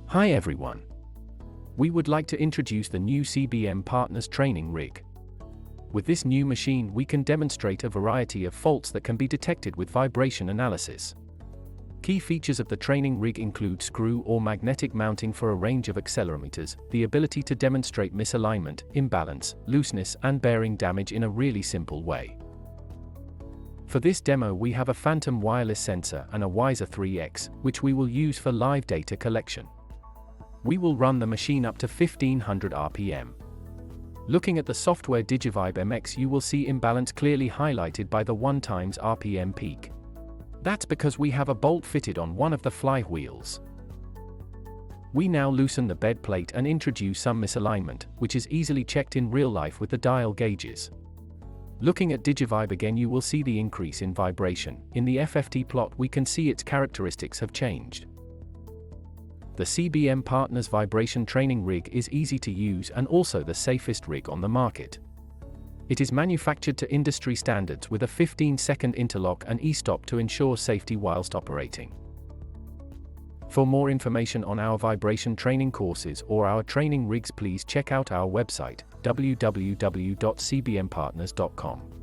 Hi everyone. We would like to introduce the new CBM Partners training rig. With this new machine we can demonstrate a variety of faults that can be detected with vibration analysis. Key features of the training rig include screw or magnetic mounting for a range of accelerometers, the ability to demonstrate misalignment, imbalance, looseness and bearing damage in a really simple way. For this demo we have a phantom wireless sensor and a Wiser 3X, which we will use for live data collection. We will run the machine up to 1500 RPM. Looking at the software Digivibe MX, you will see imbalance clearly highlighted by the 1x RPM peak. That's because we have a bolt fitted on one of the flywheels. We now loosen the bed plate and introduce some misalignment, which is easily checked in real life with the dial gauges. Looking at Digivibe again, you will see the increase in vibration. In the FFT plot we can see its characteristics have changed. The CBM Partners vibration training rig is easy to use and also the safest rig on the market. It is manufactured to industry standards with a 15-second interlock and e-stop to ensure safety whilst operating. For more information on our vibration training courses or our training rigs, please check out our website www.cbmpartners.com.